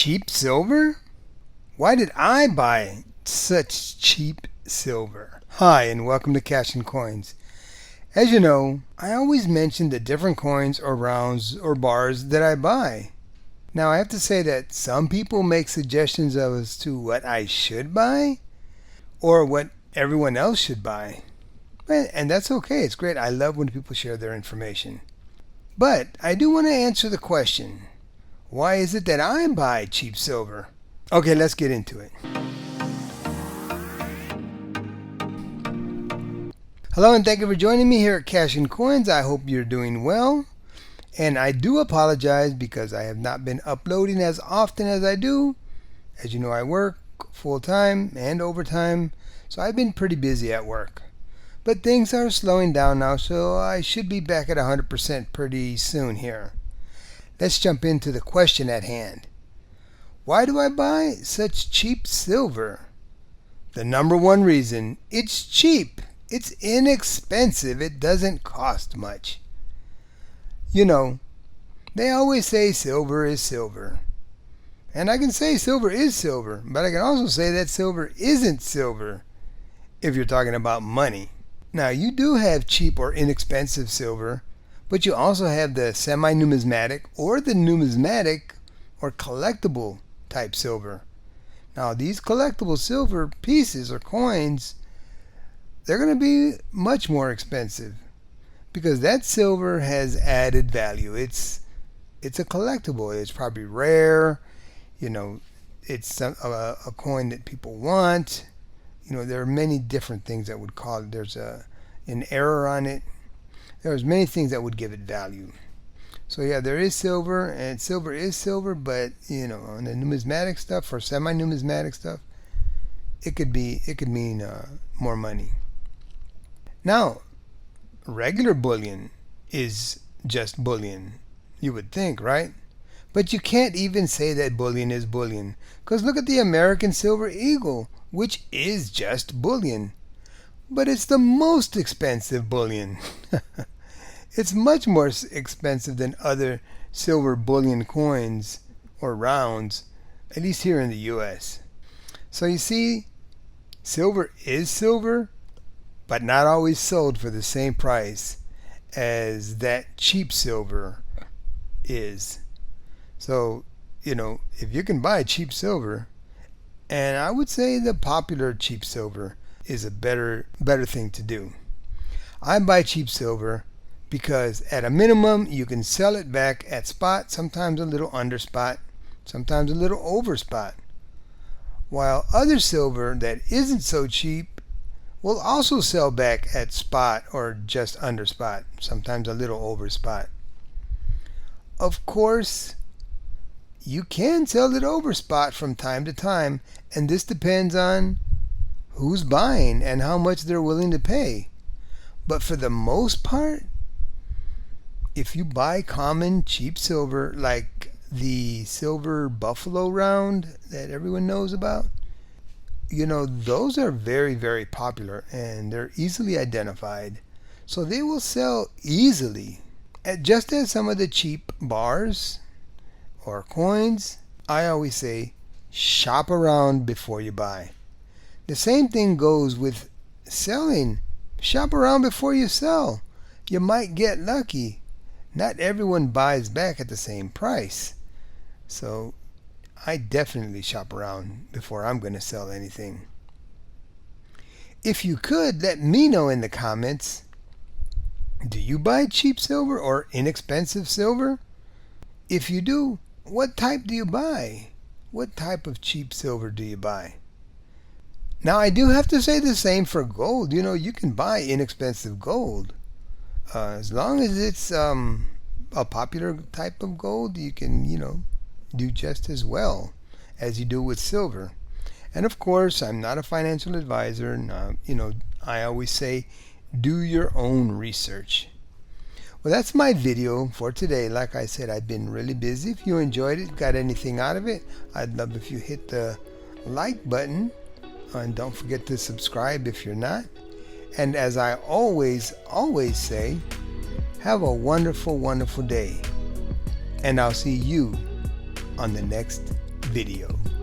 Cheap silver? Why did I buy such cheap silver? Hi, and welcome to Cash and Coins. As you know, I always mention the different coins or rounds or bars that I buy. Now, I have to say that some people make suggestions as to what I should buy or what everyone else should buy. And that's okay. It's great. I love when people share their information. But I do want to answer the question, why is it that I buy cheap silver? Okay, let's get into it. Hello, and thank you for joining me here at Cash and Coins. I hope you're doing well. And I do apologize because I have not been uploading as often as I do. As you know, I work full-time and overtime, so I've been pretty busy at work. But things are slowing down now, so I should be back at 100% pretty soon here. Let's jump into the question at hand. Why do I buy such cheap silver? The number one reason, it's cheap. It's inexpensive. It doesn't cost much. You know, they always say silver is silver. And I can say silver is silver, but I can also say that silver isn't silver if you're talking about money. Now, you do have cheap or inexpensive silver, but you also have the semi-numismatic or the numismatic or collectible type silver. Now, these collectible silver pieces or coins, they're going to be much more expensive because that silver has added value. It's a collectible. It's probably rare. You know, it's a coin that people want. You know, there are many different things that would call it. There's an error on it. There's many things that would give it value. So yeah, there is silver, and silver is silver, but you know, on the numismatic stuff or semi-numismatic stuff, it could mean more money. Now, regular bullion is just bullion, you would think, right? But you can't even say that bullion is bullion, because look at the American Silver Eagle, which is just bullion. But it's the most expensive bullion. It's much more expensive than other silver bullion coins or rounds, at least here in the US. So you see, silver is silver, but not always sold for the same price as that cheap silver is. So, you know, if you can buy cheap silver, and I would say the popular cheap silver is a better thing to do. I buy cheap silver because at a minimum you can sell it back at spot, sometimes a little under spot, sometimes a little over spot. While other silver that isn't so cheap will also sell back at spot or just under spot, sometimes a little over spot. Of course, you can sell it over spot from time to time, and this depends on who's buying and how much they're willing to pay. But for the most part, if you buy common cheap silver like the silver buffalo round that everyone knows about, you know, those are very, very popular and they're easily identified. So they will sell easily. Just as some of the cheap bars or coins, I always say shop around before you buy. The same thing goes with selling. Shop around before you sell. You might get lucky. Not everyone buys back at the same price. So I definitely shop around before I'm going to sell anything. If you could, let me know in the comments, do you buy cheap silver or inexpensive silver? If you do, what type do you buy? What type of cheap silver do you buy? Now, I do have to say the same for gold. You know, you can buy inexpensive gold. As long as it's a popular type of gold, you can, you know, do just as well as you do with silver. And of course, I'm not a financial advisor. And, you know, I always say, do your own research. Well, that's my video for today. Like I said, I've been really busy. If you enjoyed it, got anything out of it, I'd love if you hit the like button. And don't forget to subscribe if you're not. And as I always say, have a wonderful, wonderful day. And I'll see you on the next video. video.